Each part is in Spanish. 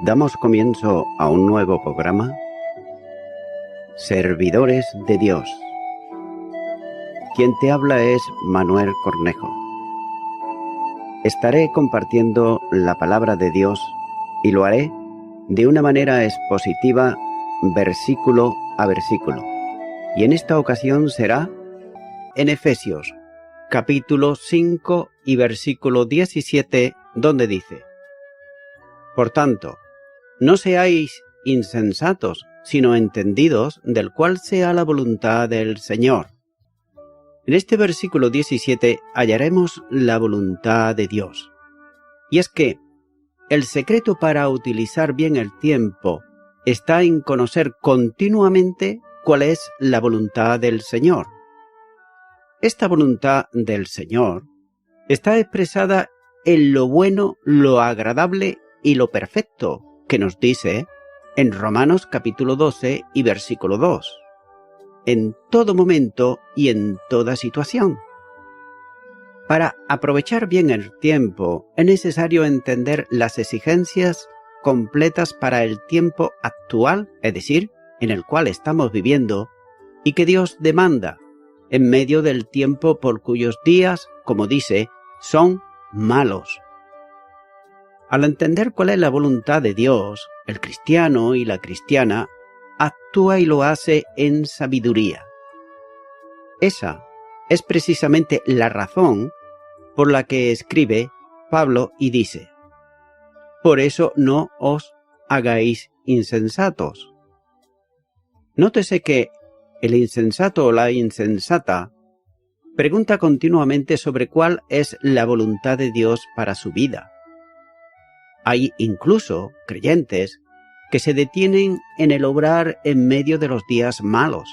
Damos comienzo a un nuevo programa, Servidores de Dios. Quien te habla es Manuel Cornejo. Estaré compartiendo la palabra de Dios y lo haré de una manera expositiva, versículo a versículo. Y en esta ocasión será en Efesios, capítulo 5 y versículo 17, donde dice: Por tanto, no seáis insensatos, sino entendidos del cual sea la voluntad del Señor. En este versículo 17 hallaremos la voluntad de Dios. Y es que el secreto para utilizar bien el tiempo está en conocer continuamente cuál es la voluntad del Señor. Esta voluntad del Señor está expresada en lo bueno, lo agradable y lo perfecto, que nos dice en Romanos capítulo 12 y versículo 2. En todo momento y en toda situación. Para aprovechar bien el tiempo es necesario entender las exigencias completas para el tiempo actual, es decir, en el cual estamos viviendo, y que Dios demanda en medio del tiempo por cuyos días, como dice, son malos. Al entender cuál es la voluntad de Dios, el cristiano y la cristiana actúa y lo hace en sabiduría. Esa es precisamente la razón por la que escribe Pablo y dice: por eso no os hagáis insensatos. Nótese que el insensato o la insensata pregunta continuamente sobre cuál es la voluntad de Dios para su vida. Hay incluso creyentes que se detienen en el obrar en medio de los días malos,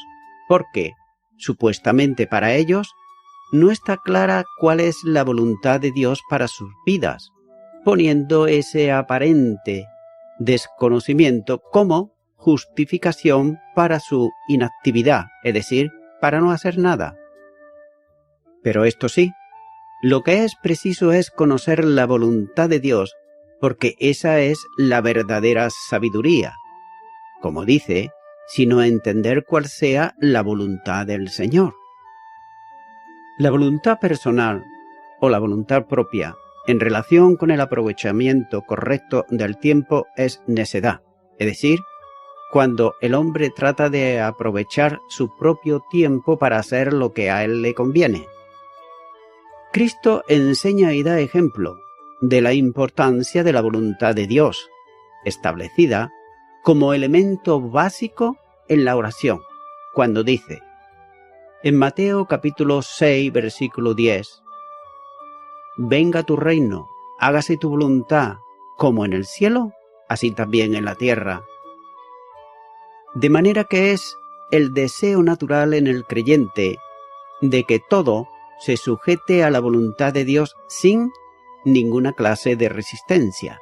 porque, supuestamente para ellos, no está clara cuál es la voluntad de Dios para sus vidas, poniendo ese aparente desconocimiento como justificación para su inactividad, es decir, para no hacer nada. Pero esto sí, lo que es preciso es conocer la voluntad de Dios, porque esa es la verdadera sabiduría. Como dice, sino entender cuál sea la voluntad del Señor. La voluntad personal o la voluntad propia en relación con el aprovechamiento correcto del tiempo es necedad, es decir, cuando el hombre trata de aprovechar su propio tiempo para hacer lo que a él le conviene. Cristo enseña y da ejemplo de la importancia de la voluntad de Dios, establecida como elemento básico en la oración, cuando dice, en Mateo capítulo 6, versículo 10, venga tu reino, hágase tu voluntad, como en el cielo, así también en la tierra. De manera que es el deseo natural en el creyente de que todo se sujete a la voluntad de Dios sin ninguna clase de resistencia.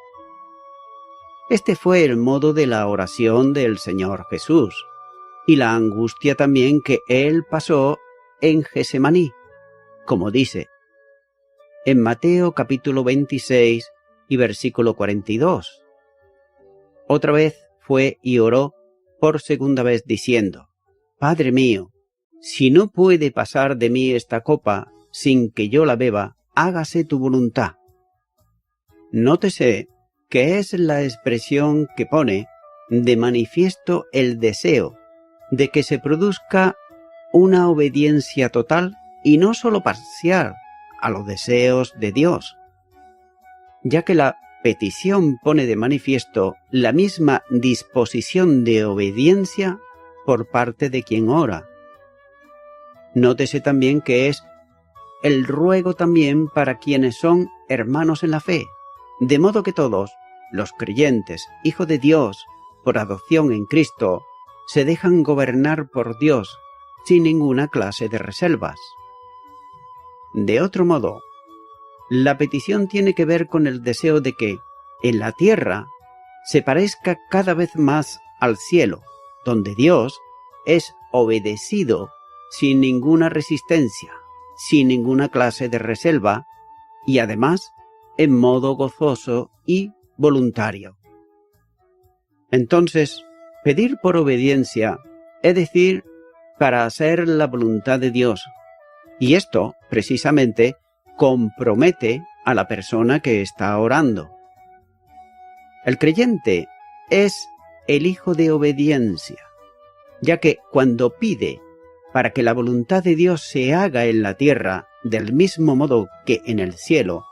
Este fue el modo de la oración del Señor Jesús y la angustia también que Él pasó en Getsemaní, como dice en Mateo capítulo 26 y versículo 42. Otra vez fue y oró por segunda vez diciendo: Padre mío, si no puede pasar de mí esta copa sin que yo la beba, hágase tu voluntad. Nótese que es la expresión que pone de manifiesto el deseo de que se produzca una obediencia total y no solo parcial a los deseos de Dios, ya que la petición pone de manifiesto la misma disposición de obediencia por parte de quien ora. Nótese también que es el ruego también para quienes son hermanos en la fe, de modo que todos los creyentes, hijos de Dios, por adopción en Cristo, se dejan gobernar por Dios sin ninguna clase de reservas. De otro modo, la petición tiene que ver con el deseo de que, en la tierra, se parezca cada vez más al cielo, donde Dios es obedecido sin ninguna resistencia, sin ninguna clase de reserva, y además en modo gozoso y voluntario. Entonces, pedir por obediencia, es decir, para hacer la voluntad de Dios. Y esto, precisamente, compromete a la persona que está orando. El creyente es el hijo de obediencia, ya que cuando pide para que la voluntad de Dios se haga en la tierra del mismo modo que en el cielo,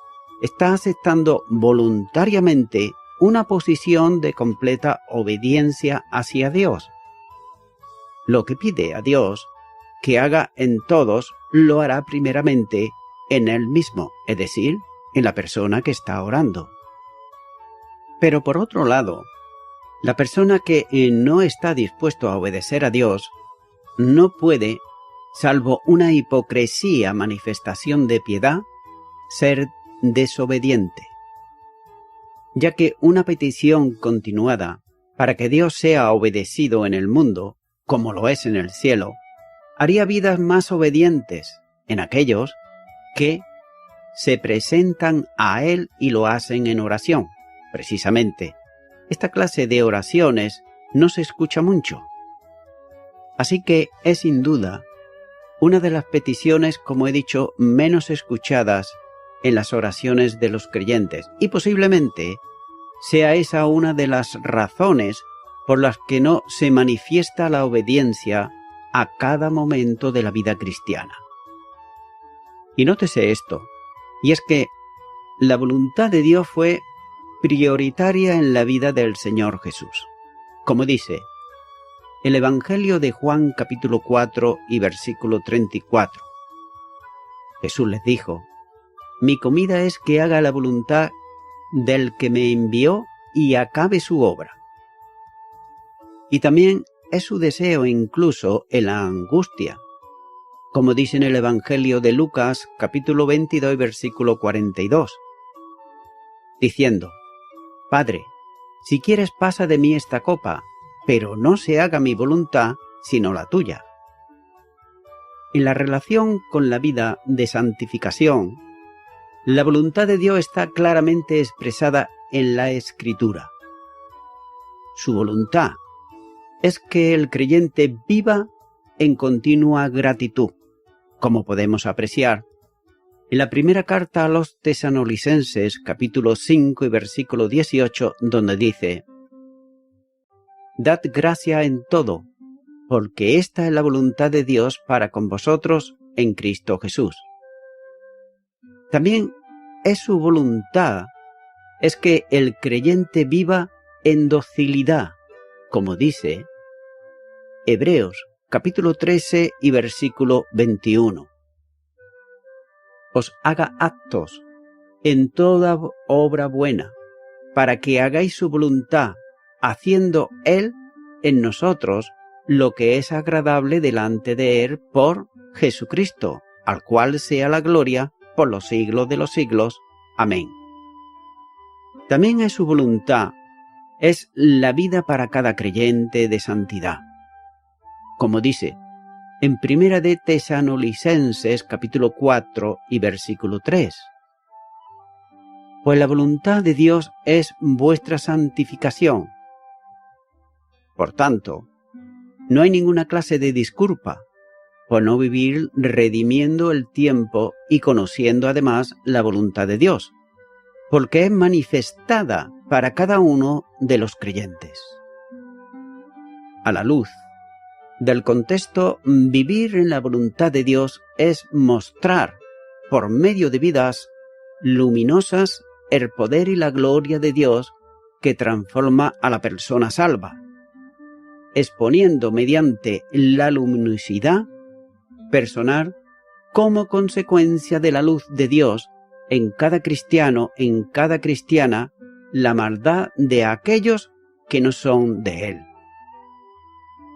está aceptando voluntariamente una posición de completa obediencia hacia Dios. Lo que pide a Dios que haga en todos, lo hará primeramente en él mismo, es decir, en la persona que está orando. Pero por otro lado, la persona que no está dispuesto a obedecer a Dios no puede, salvo una hipocresía manifestación de piedad, ser desobediente, ya que una petición continuada para que Dios sea obedecido en el mundo, como lo es en el cielo, haría vidas más obedientes en aquellos que se presentan a Él y lo hacen en oración. Precisamente, esta clase de oraciones no se escucha mucho. Así que es sin duda una de las peticiones, como he dicho, menos escuchadas en las oraciones de los creyentes, y posiblemente sea esa una de las razones por las que no se manifiesta la obediencia a cada momento de la vida cristiana. Y nótese esto, y es que la voluntad de Dios fue prioritaria en la vida del Señor Jesús. Como dice el Evangelio de Juan capítulo 4 y versículo 34. Jesús les dijo: mi comida es que haga la voluntad del que me envió y acabe su obra. Y también es su deseo incluso en la angustia, como dice en el Evangelio de Lucas capítulo 22 versículo 42, diciendo: Padre, si quieres pasa de mí esta copa, pero no se haga mi voluntad sino la tuya. En la relación con la vida de santificación, la voluntad de Dios está claramente expresada en la Escritura. Su voluntad es que el creyente viva en continua gratitud, como podemos apreciar en la primera carta a los Tesalonicenses, capítulo 5 y versículo 18, donde dice: Dad gracia en todo, porque esta es la voluntad de Dios para con vosotros en Cristo Jesús. También es su voluntad es que el creyente viva en docilidad, como dice Hebreos capítulo 13 y versículo 21. Os haga aptos en toda obra buena, para que hagáis su voluntad, haciendo Él en nosotros lo que es agradable delante de Él por Jesucristo, al cual sea la gloria por los siglos de los siglos. Amén. También es su voluntad, es la vida para cada creyente de santidad. Como dice en Primera de Tesalonicenses capítulo 4 y versículo 3. Pues la voluntad de Dios es vuestra santificación. Por tanto, no hay ninguna clase de disculpa por no vivir redimiendo el tiempo y conociendo además la voluntad de Dios, porque es manifestada para cada uno de los creyentes. A la luz del contexto, vivir en la voluntad de Dios es mostrar, por medio de vidas luminosas, el poder y la gloria de Dios que transforma a la persona salva, exponiendo mediante la luminosidad personal como consecuencia de la luz de Dios en cada cristiano, en cada cristiana, la maldad de aquellos que no son de Él.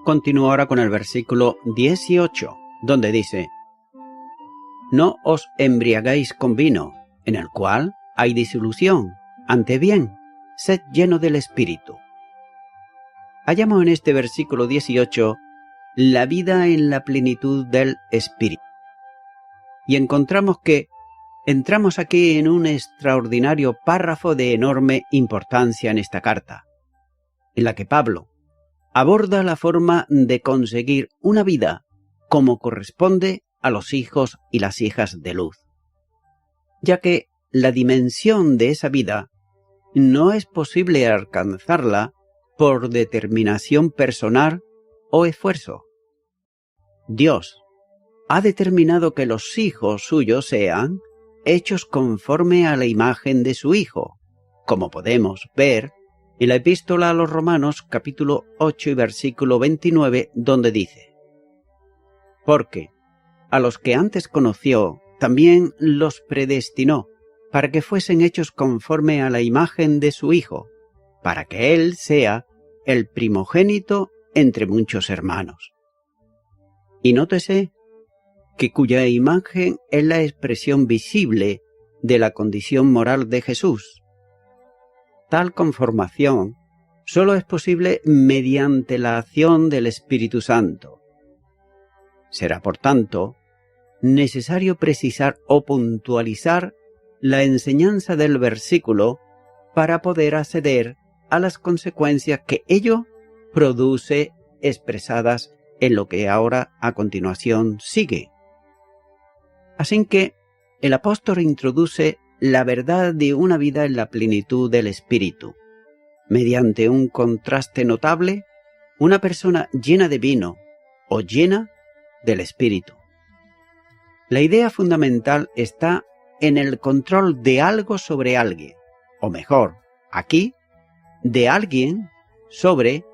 Continúo ahora con el versículo 18, donde dice: No os embriagáis con vino, en el cual hay disolución, ante bien, sed lleno del Espíritu. Hallamos en este versículo 18 la vida en la plenitud del Espíritu. Y encontramos que entramos aquí en un extraordinario párrafo de enorme importancia en esta carta. en la que Pablo aborda la forma de conseguir una vida como corresponde a los hijos y las hijas de luz, ya que la dimensión de esa vida no es posible alcanzarla por determinación personal o esfuerzo. Dios ha determinado que los hijos suyos sean hechos conforme a la imagen de su Hijo, como podemos ver en la Epístola a los Romanos capítulo 8 y versículo 29, donde dice: porque a los que antes conoció también los predestinó para que fuesen hechos conforme a la imagen de su Hijo, para que Él sea el primogénito entre muchos hermanos. Y nótese que cuya imagen es la expresión visible de la condición moral de Jesús. Tal conformación solo es posible mediante la acción del Espíritu Santo. Será, por tanto, necesario precisar o puntualizar la enseñanza del versículo para poder acceder a las consecuencias que ello produce expresadas en lo que ahora a continuación sigue. Así que el apóstol introduce la verdad de una vida en la plenitud del Espíritu. Mediante un contraste notable, una persona llena de vino o llena del Espíritu. La idea fundamental está en el control de algo sobre alguien, o mejor, aquí, de alguien sobre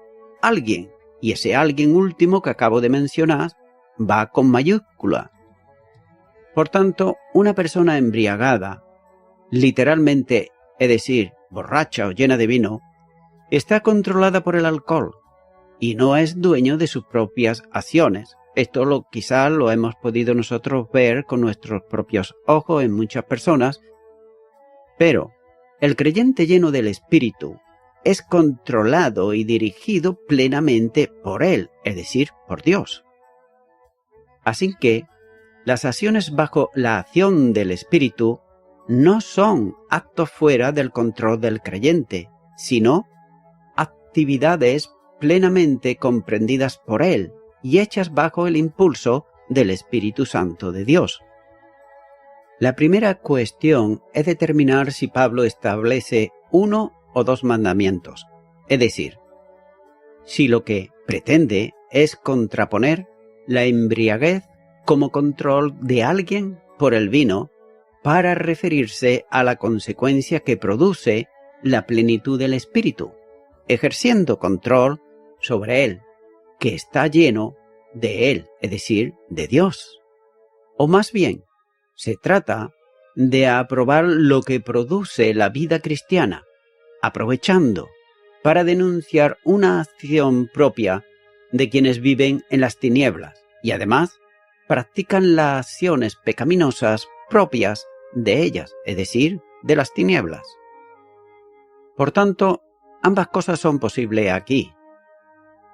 alguien, y ese alguien último que acabo de mencionar va con mayúscula. Por tanto, una persona embriagada, literalmente, es decir, borracha o llena de vino, está controlada por el alcohol y no es dueño de sus propias acciones. Esto quizás lo hemos podido nosotros ver con nuestros propios ojos en muchas personas, pero el creyente lleno del Espíritu es controlado y dirigido plenamente por Él, es decir, por Dios. Así que las acciones bajo la acción del Espíritu no son actos fuera del control del creyente, sino actividades plenamente comprendidas por Él y hechas bajo el impulso del Espíritu Santo de Dios. La primera cuestión es determinar si Pablo establece uno o dos mandamientos, es decir, si lo que pretende es contraponer la embriaguez como control de alguien por el vino para referirse a la consecuencia que produce la plenitud del Espíritu, ejerciendo control sobre él, que está lleno de él, es decir, de Dios. O más bien, se trata de aprobar lo que produce la vida cristiana, aprovechando para denunciar una acción propia de quienes viven en las tinieblas y además practican las acciones pecaminosas propias de ellas, es decir, de las tinieblas. Por tanto, ambas cosas son posibles aquí.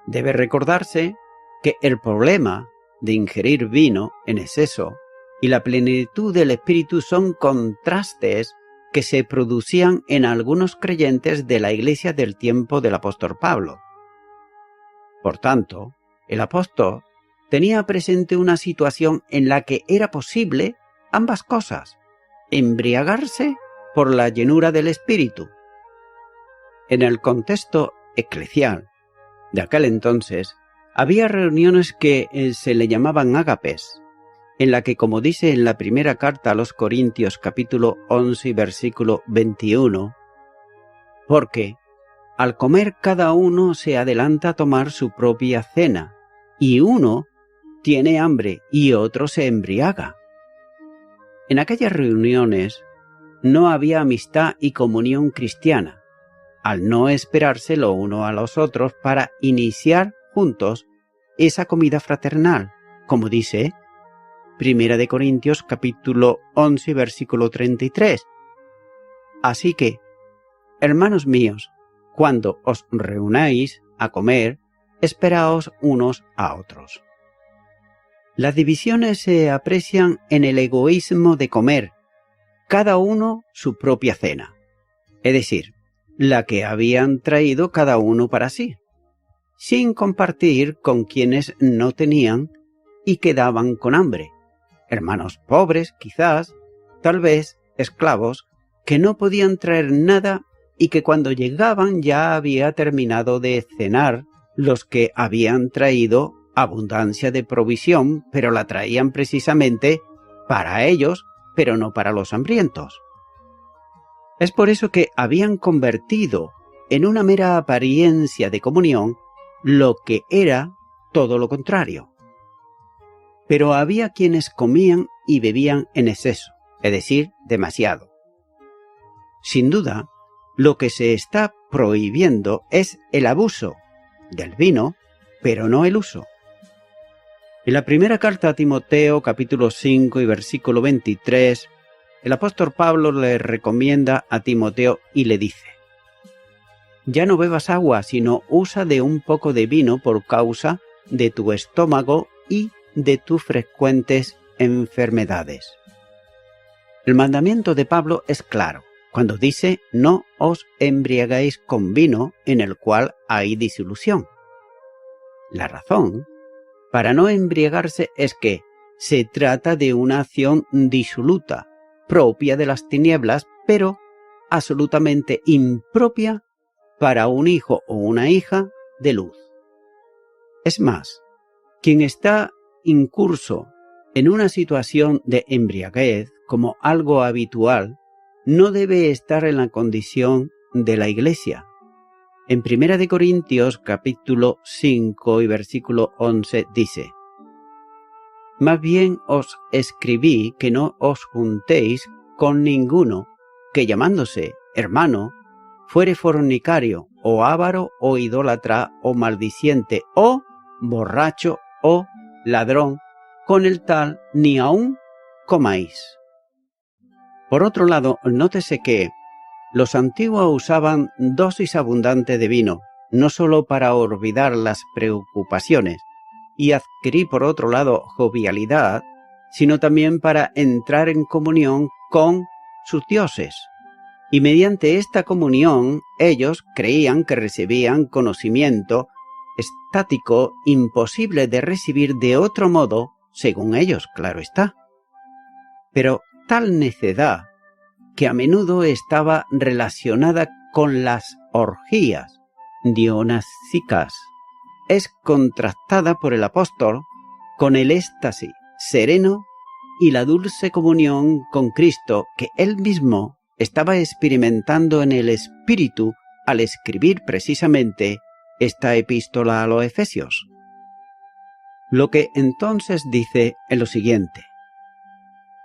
Debe recordarse que el problema de ingerir vino en exceso y la plenitud del Espíritu son contrastes que se producían en algunos creyentes de la iglesia del tiempo del apóstol Pablo. Por tanto, el apóstol tenía presente una situación en la que era posible ambas cosas, embriagarse por la llenura del Espíritu. En el contexto eclesial de aquel entonces, había reuniones que se le llamaban ágapes, en la que, como dice en la primera carta a los Corintios capítulo 11 y versículo 21, porque al comer cada uno se adelanta a tomar su propia cena, y uno tiene hambre y otro se embriaga. En aquellas reuniones no había amistad y comunión cristiana, al no esperarse lo uno a los otros para iniciar juntos esa comida fraternal, como dice Primera de Corintios capítulo 11 versículo 33. Así que, hermanos míos, cuando os reunáis a comer, esperaos unos a otros. Las divisiones se aprecian en el egoísmo de comer, cada uno su propia cena. Es decir, la que habían traído cada uno para sí, sin compartir con quienes no tenían y quedaban con hambre, hermanos pobres quizás, tal vez esclavos, que no podían traer nada y que cuando llegaban ya había terminado de cenar los que habían traído abundancia de provisión, pero la traían precisamente para ellos, pero no para los hambrientos. Es por eso que habían convertido en una mera apariencia de comunión lo que era todo lo contrario. Pero había quienes comían y bebían en exceso, es decir, demasiado. Sin duda, lo que se está prohibiendo es el abuso del vino, pero no el uso. En la primera carta a Timoteo, capítulo 5 y versículo 23, el apóstol Pablo le recomienda a Timoteo y le dice: «Ya no bebas agua, sino usa de un poco de vino por causa de tu estómago y de tus frecuentes enfermedades». El mandamiento de Pablo es claro cuando dice: «No os embriaguéis con vino en el cual hay disolución». La razón para no embriagarse es que se trata de una acción disoluta, propia de las tinieblas, pero absolutamente impropia para un hijo o una hija de luz. Es más, quien está incurso en una situación de embriaguez como algo habitual, no debe estar en la condición de la Iglesia. En 1 Corintios capítulo 5 y versículo 11 dice: «Más bien os escribí que no os juntéis con ninguno que llamándose hermano fuere fornicario o avaro o idólatra o maldiciente o borracho o ladrón, con el tal ni aun comáis». Por otro lado, nótese que los antiguos usaban dosis abundante de vino, no solo para olvidar las preocupaciones y adquirir por otro lado jovialidad, sino también para entrar en comunión con sus dioses. Y mediante esta comunión ellos creían que recibían conocimiento estático imposible de recibir de otro modo, según ellos, claro está. Pero tal necedad, que a menudo estaba relacionada con las orgías dionásicas, es contrastada por el apóstol con el éxtasis sereno y la dulce comunión con Cristo que él mismo estaba experimentando en el Espíritu al escribir precisamente esta epístola a los Efesios. Lo que entonces dice es lo siguiente: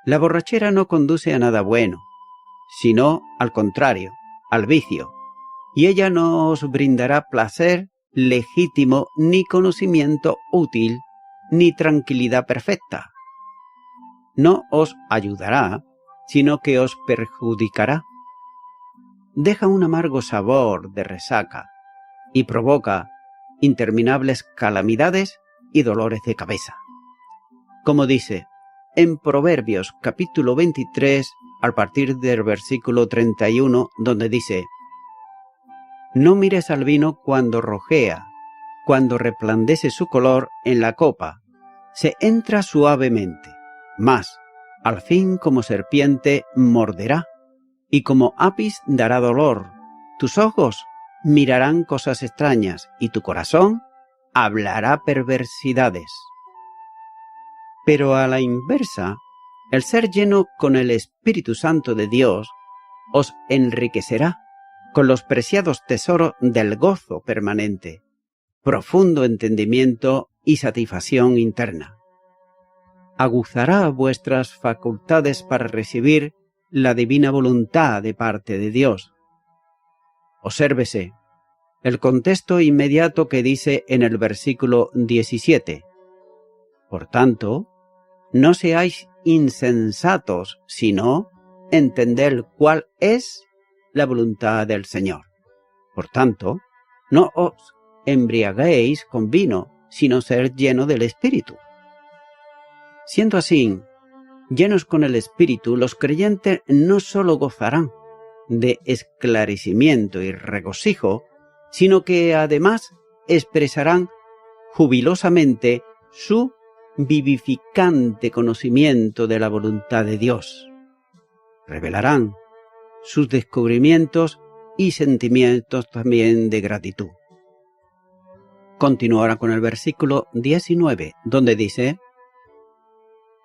la borrachera no conduce a nada bueno, sino al contrario, al vicio, y ella no os brindará placer legítimo, ni conocimiento útil, ni tranquilidad perfecta. No os ayudará, sino que os perjudicará. Deja un amargo sabor de resaca y provoca interminables calamidades y dolores de cabeza. Como dice en Proverbios capítulo 23, a partir del versículo 31, donde dice: «No mires al vino cuando rojea, cuando resplandece su color en la copa, se entra suavemente, mas al fin como serpiente morderá, y como apis dará dolor. Tus ojos mirarán cosas extrañas, y tu corazón hablará perversidades». Pero a la inversa, el ser lleno con el Espíritu Santo de Dios os enriquecerá con los preciados tesoros del gozo permanente, profundo entendimiento y satisfacción interna. Aguzará vuestras facultades para recibir la divina voluntad de parte de Dios. Obsérvese el contexto inmediato que dice en el versículo 17: «Por tanto, no seáis insensatos, sino entender cuál es la voluntad del Señor. Por tanto, no os embriaguéis con vino, sino ser lleno del Espíritu». Siendo así, llenos con el Espíritu, los creyentes no solo gozarán, de esclarecimiento y regocijo, sino que además expresarán jubilosamente su vivificante conocimiento de la voluntad de Dios. Revelarán sus descubrimientos y sentimientos también de gratitud. Continuará con el versículo 19, donde dice: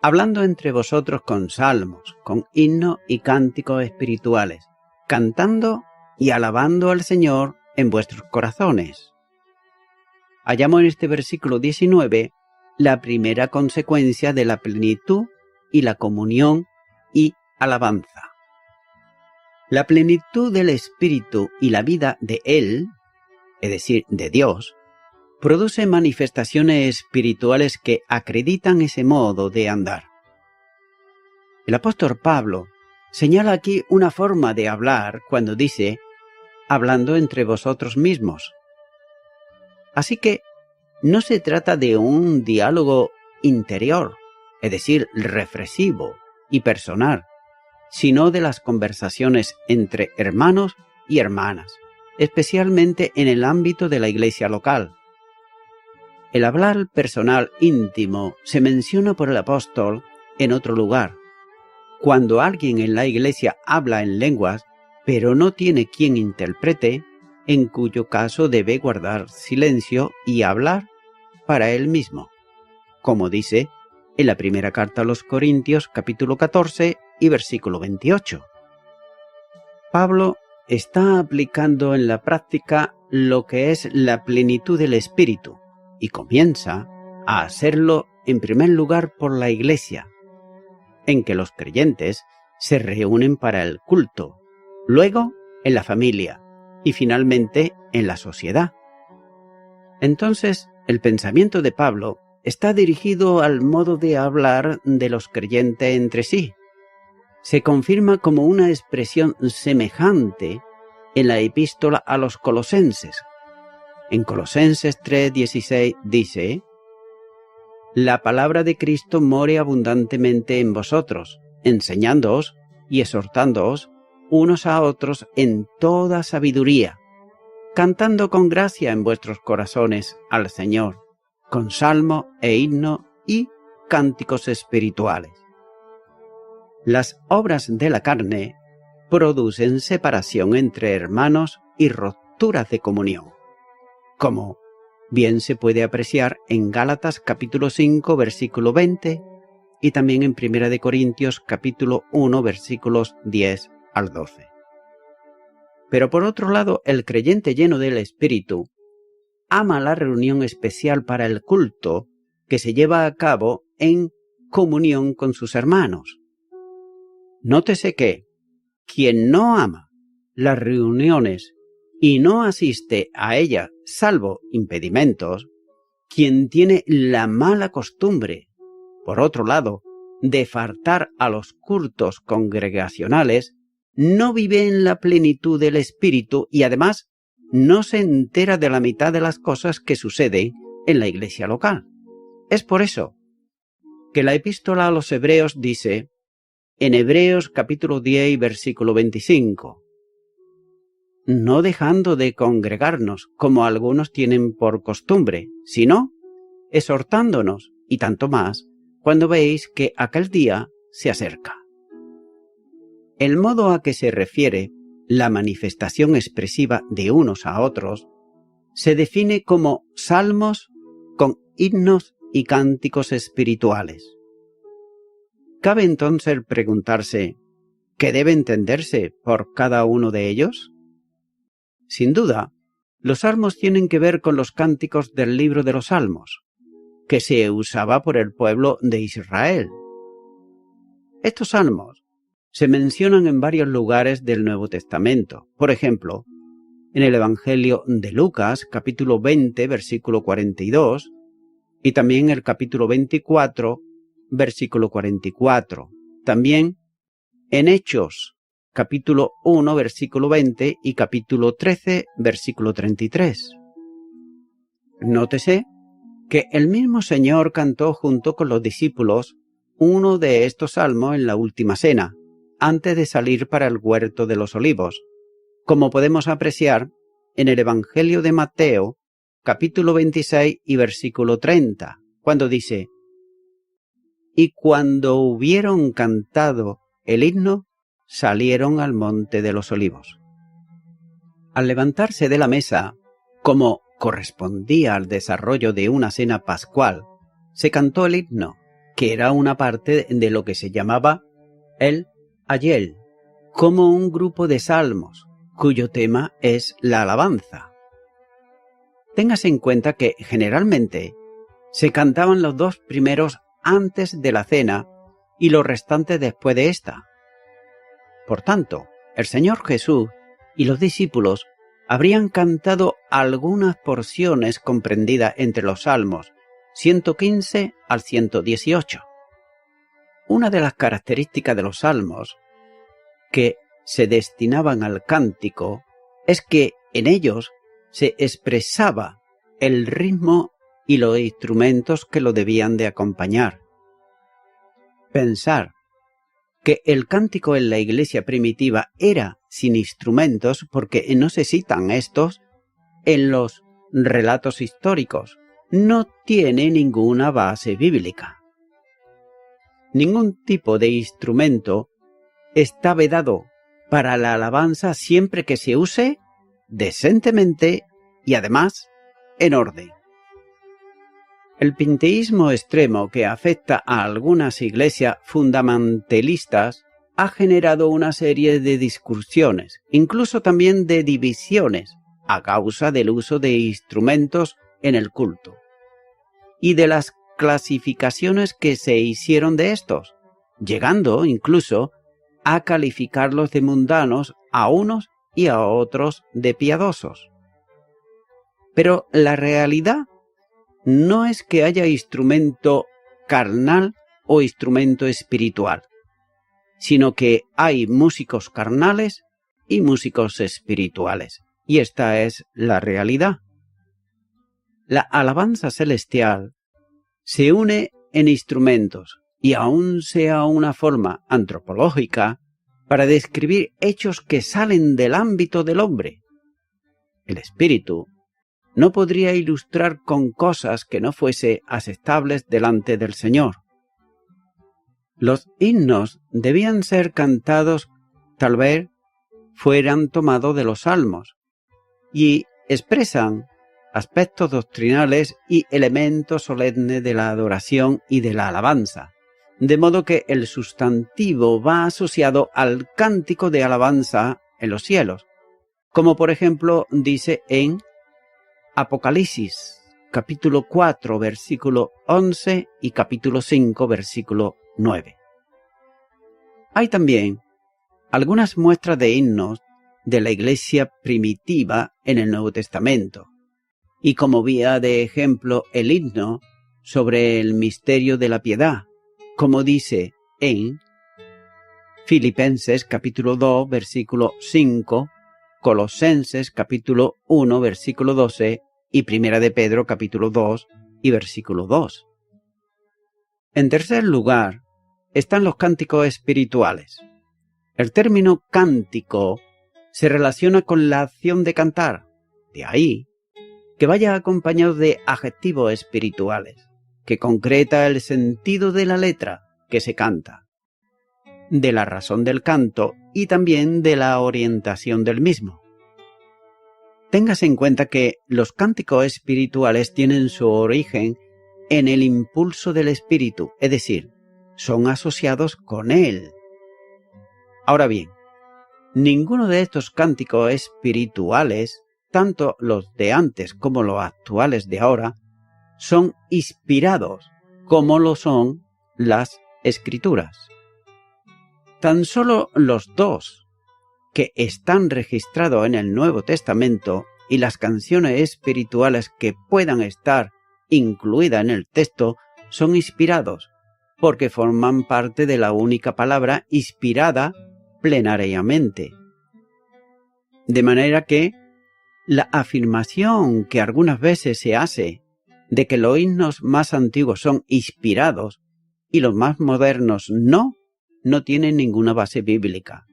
hablando entre vosotros con salmos, con himnos y cánticos espirituales, cantando y alabando al Señor en vuestros corazones. Hallamos en este versículo 19 la primera consecuencia de la plenitud y la comunión y alabanza. La plenitud del Espíritu y la vida de Él, es decir, de Dios, produce manifestaciones espirituales que acreditan ese modo de andar. El apóstol Pablo señala aquí una forma de hablar cuando dice hablando entre vosotros mismos. Así que no se trata de un diálogo interior, es decir, reflexivo y personal, sino de las conversaciones entre hermanos y hermanas, especialmente en el ámbito de la iglesia local. El hablar personal íntimo se menciona por el apóstol en otro lugar. Cuando alguien en la iglesia habla en lenguas, pero no tiene quien interprete, en cuyo caso debe guardar silencio y hablar para él mismo, como dice en la primera carta a los Corintios, capítulo 14 y versículo 28. Pablo está aplicando en la práctica lo que es la plenitud del Espíritu y comienza a hacerlo en primer lugar por la iglesia, en que los creyentes se reúnen para el culto, luego en la familia y finalmente en la sociedad. Entonces, el pensamiento de Pablo está dirigido al modo de hablar de los creyentes entre sí. Se confirma como una expresión semejante en la epístola a los Colosenses. En Colosenses 3:16 dice: la palabra de Cristo more abundantemente en vosotros, enseñándoos y exhortándoos unos a otros en toda sabiduría, cantando con gracia en vuestros corazones al Señor, con salmo e himno y cánticos espirituales. Las obras de la carne producen separación entre hermanos y rupturas de comunión, como bien se puede apreciar en Gálatas capítulo 5 versículo 20 y también en 1 Corintios capítulo 1 versículos 10 al 12. Pero por otro lado, el creyente lleno del Espíritu ama la reunión especial para el culto que se lleva a cabo en comunión con sus hermanos. Nótese que quien no ama las reuniones y no asiste a ellas salvo impedimentos, quien tiene la mala costumbre, por otro lado, de faltar a los cultos congregacionales, no vive en la plenitud del Espíritu y además no se entera de la mitad de las cosas que suceden en la iglesia local. Es por eso que la epístola a los Hebreos dice, en Hebreos capítulo 10 versículo 25, no dejando de congregarnos como algunos tienen por costumbre, sino exhortándonos, y tanto más, cuando veis que aquel día se acerca. El modo a que se refiere la manifestación expresiva de unos a otros se define como salmos con himnos y cánticos espirituales. Cabe entonces preguntarse, ¿qué debe entenderse por cada uno de ellos? Sin duda, los salmos tienen que ver con los cánticos del libro de los Salmos, que se usaba por el pueblo de Israel. Estos salmos se mencionan en varios lugares del Nuevo Testamento. Por ejemplo, en el Evangelio de Lucas, capítulo 20, versículo 42, y también el capítulo 24, versículo 44. También en Hechos, capítulo 1, versículo 20 y capítulo 13, versículo 33. Nótese que el mismo Señor cantó junto con los discípulos uno de estos salmos en la última cena, antes de salir para el huerto de los olivos, como podemos apreciar en el Evangelio de Mateo, capítulo 26 y versículo 30, cuando dice: «Y cuando hubieron cantado el himno, salieron al monte de los olivos». Al levantarse de la mesa, como correspondía al desarrollo de una cena pascual, se cantó el himno, que era una parte de lo que se llamaba el Ayel, como un grupo de salmos, cuyo tema es la alabanza. Téngase en cuenta que generalmente se cantaban los 2 primeros antes de la cena y los restantes después de esta. Por tanto, el Señor Jesús y los discípulos habrían cantado algunas porciones comprendidas entre los salmos 115 al 118. Una de las características de los salmos que se destinaban al cántico es que en ellos se expresaba el ritmo y los instrumentos que lo debían de acompañar. Pensar que el cántico en la iglesia primitiva era sin instrumentos porque no se citan estos en los relatos históricos, no tiene ninguna base bíblica. Ningún tipo de instrumento está vedado para la alabanza siempre que se use decentemente y además en orden. El pinteísmo extremo que afecta a algunas iglesias fundamentalistas ha generado una serie de discusiones, incluso también de divisiones, a causa del uso de instrumentos en el culto y de las clasificaciones que se hicieron de estos, llegando incluso a calificarlos de mundanos a unos y a otros de piadosos. Pero la realidad no es que haya instrumento carnal o instrumento espiritual, sino que hay músicos carnales y músicos espirituales, y esta es la realidad. La alabanza celestial se une en instrumentos, y aun sea una forma antropológica, para describir hechos que salen del ámbito del hombre. El espíritu no podría ilustrar con cosas que no fuese aceptables delante del Señor. Los himnos debían ser cantados, tal vez fueran tomados de los salmos, y expresan aspectos doctrinales y elementos solemnes de la adoración y de la alabanza, de modo que el sustantivo va asociado al cántico de alabanza en los cielos, como por ejemplo dice en Apocalipsis, capítulo 4, versículo 11 y capítulo 5, versículo 9. Hay también algunas muestras de himnos de la iglesia primitiva en el Nuevo Testamento, y como vía de ejemplo el himno sobre el misterio de la piedad, como dice en Filipenses capítulo 2, versículo 5, Colosenses capítulo 1, versículo 12 y Primera de Pedro capítulo 2 y versículo 2. En tercer lugar, están los cánticos espirituales. El término cántico se relaciona con la acción de cantar, de ahí que vaya acompañado de adjetivos espirituales, que concreta el sentido de la letra que se canta, de la razón del canto y también de la orientación del mismo. Téngase en cuenta que los cánticos espirituales tienen su origen en el impulso del espíritu, es decir, son asociados con él. Ahora bien, ninguno de estos cánticos espirituales, tanto los de antes como los actuales de ahora, son inspirados como lo son las Escrituras. Tan solo los 2 que están registrados en el Nuevo Testamento y las canciones espirituales que puedan estar incluidas en el texto son inspirados, porque forman parte de la única palabra inspirada plenariamente. De manera que la afirmación que algunas veces se hace de que los himnos más antiguos son inspirados y los más modernos no no tiene ninguna base bíblica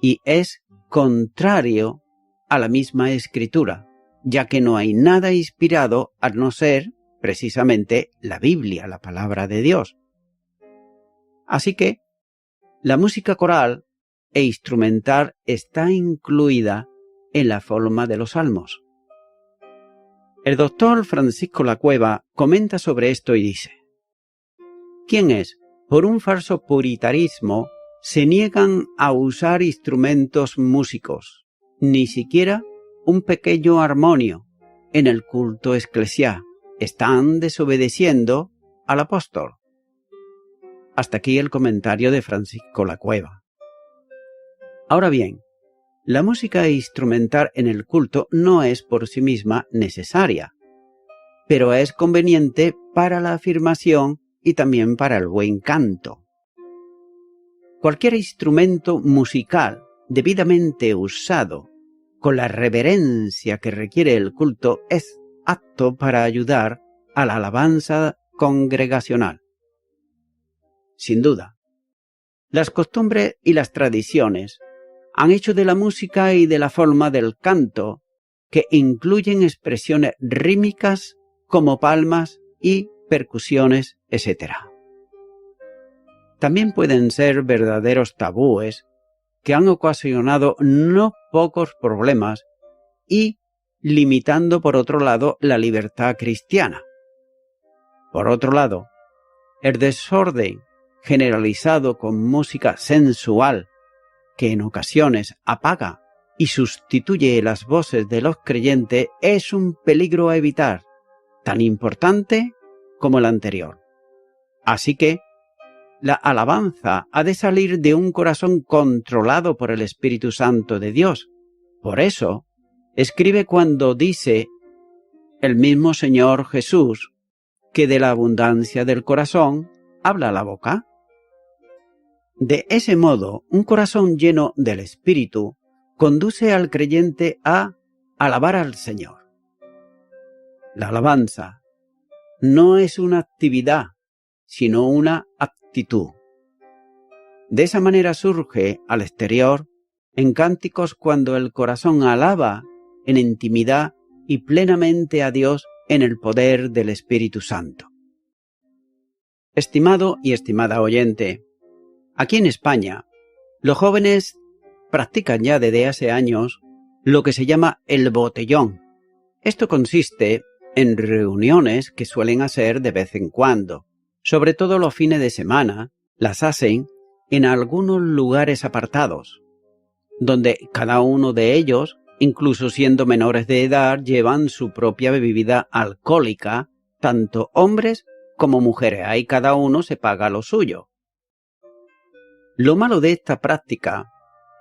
y es contrario a la misma Escritura, ya que no hay nada inspirado a no ser precisamente la Biblia, la palabra de Dios. Así que la música coral e instrumental está incluida en la forma de los salmos. El doctor Francisco Lacueva comenta sobre esto y dice: ¿Quiénes, por un falso puritarismo, se niegan a usar instrumentos músicos, ni siquiera un pequeño armonio, en el culto eclesial, están desobedeciendo al apóstol? Hasta aquí el comentario de Francisco Lacueva. Ahora bien, la música instrumental en el culto no es por sí misma necesaria, pero es conveniente para la afirmación y también para el buen canto. Cualquier instrumento musical debidamente usado, con la reverencia que requiere el culto, es apto para ayudar a la alabanza congregacional. Sin duda, las costumbres y las tradiciones han hecho de la música y de la forma del canto, que incluyen expresiones rítmicas como palmas y percusiones, etc. También pueden ser verdaderos tabúes que han ocasionado no pocos problemas y limitando por otro lado la libertad cristiana. Por otro lado, el desorden generalizado con música sensual que en ocasiones apaga y sustituye las voces de los creyentes es un peligro a evitar, tan importante como el anterior. Así que la alabanza ha de salir de un corazón controlado por el Espíritu Santo de Dios. Por eso, escribe cuando dice el mismo Señor Jesús que de la abundancia del corazón habla la boca. De ese modo, un corazón lleno del Espíritu conduce al creyente a alabar al Señor. La alabanza no es una actividad, sino una actitud. De esa manera surge al exterior en cánticos cuando el corazón alaba en intimidad y plenamente a Dios en el poder del Espíritu Santo. Estimado y estimada oyente, aquí en España, los jóvenes practican ya desde hace años lo que se llama el botellón. Esto consiste en reuniones que suelen hacer de vez en cuando, sobre todo los fines de semana, las hacen en algunos lugares apartados, donde cada uno de ellos, incluso siendo menores de edad, llevan su propia bebida alcohólica, tanto hombres como mujeres. Ahí cada uno se paga lo suyo. Lo malo de esta práctica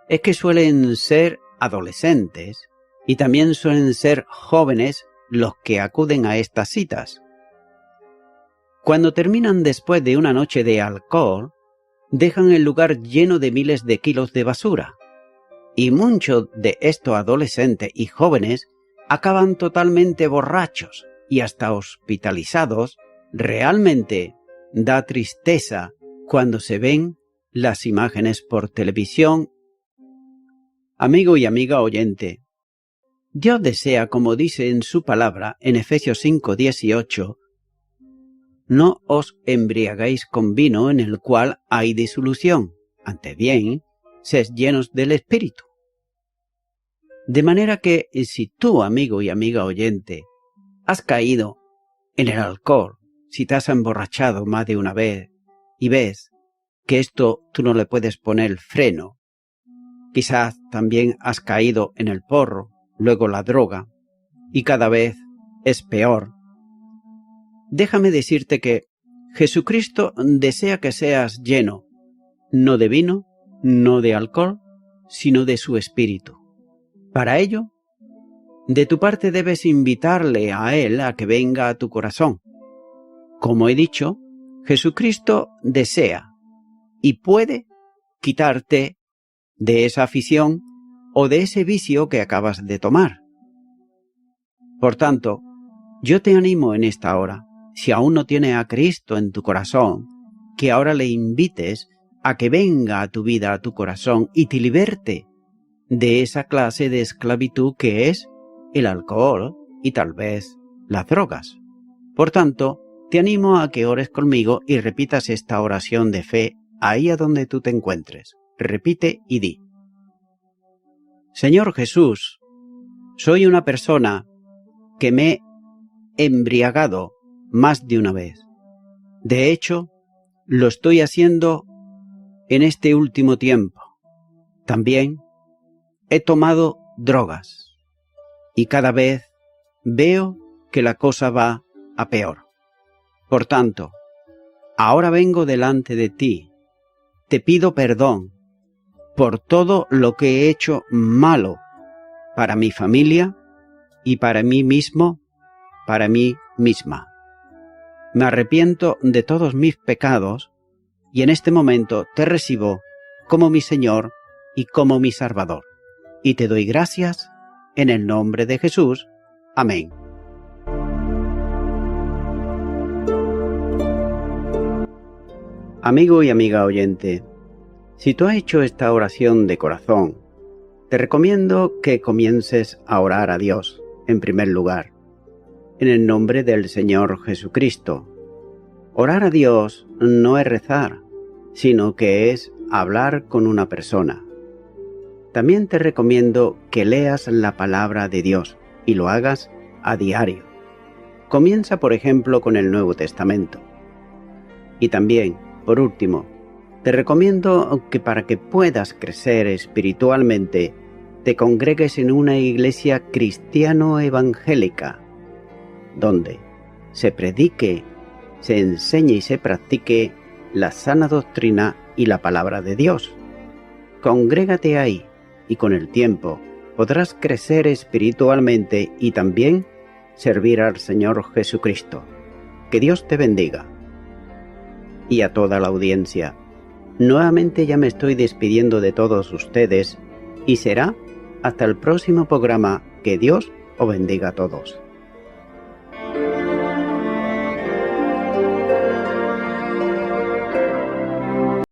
es que suelen ser adolescentes y también suelen ser jóvenes los que acuden a estas citas. Cuando terminan después de una noche de alcohol, dejan el lugar lleno de miles de kilos de basura. Y muchos de estos adolescentes y jóvenes acaban totalmente borrachos y hasta hospitalizados. Realmente da tristeza cuando se ven las imágenes por televisión. Amigo y amiga oyente, Dios desea, como dice en su palabra en Efesios 5:18, no os embriaguéis con vino en el cual hay disolución, antes bien, sed llenos del Espíritu. De manera que si tú, amigo y amiga oyente, has caído en el alcohol, si te has emborrachado más de una vez y ves que esto tú no le puedes poner freno, quizás también has caído en el porro, luego la droga, y cada vez es peor. Déjame decirte que Jesucristo desea que seas lleno, no de vino, no de alcohol, sino de su Espíritu. Para ello, de tu parte debes invitarle a Él a que venga a tu corazón. Como he dicho, Jesucristo desea y puede quitarte de esa afición o de ese vicio que acabas de tomar. Por tanto, yo te animo en esta hora, si aún no tienes a Cristo en tu corazón, que ahora le invites a que venga a tu vida, a tu corazón y te liberte de esa clase de esclavitud que es el alcohol y tal vez las drogas. Por tanto, te animo a que ores conmigo y repitas esta oración de fe ahí a donde tú te encuentres. Repite y di: Señor Jesús, soy una persona que me he embriagado más de una vez. De hecho, lo estoy haciendo en este último tiempo. También he tomado drogas y cada vez veo que la cosa va a peor. Por tanto, ahora vengo delante de ti. Te pido perdón por todo lo que he hecho malo para mi familia y para mí mismo, para mí misma. Me arrepiento de todos mis pecados y en este momento te recibo como mi Señor y como mi Salvador. Y te doy gracias en el nombre de Jesús. Amén. Amigo y amiga oyente, si tú has hecho esta oración de corazón, te recomiendo que comiences a orar a Dios, en primer lugar, en el nombre del Señor Jesucristo. Orar a Dios no es rezar, sino que es hablar con una persona. También te recomiendo que leas la palabra de Dios y lo hagas a diario. Comienza, por ejemplo, con el Nuevo Testamento. Y también, por último, te recomiendo que para que puedas crecer espiritualmente, te congregues en una iglesia cristiano-evangélica, donde se predique, se enseñe y se practique la sana doctrina y la palabra de Dios. Congrégate ahí y con el tiempo podrás crecer espiritualmente y también servir al Señor Jesucristo. Que Dios te bendiga. Y a toda la audiencia, nuevamente ya me estoy despidiendo de todos ustedes y será hasta el próximo programa. Que Dios os bendiga a todos.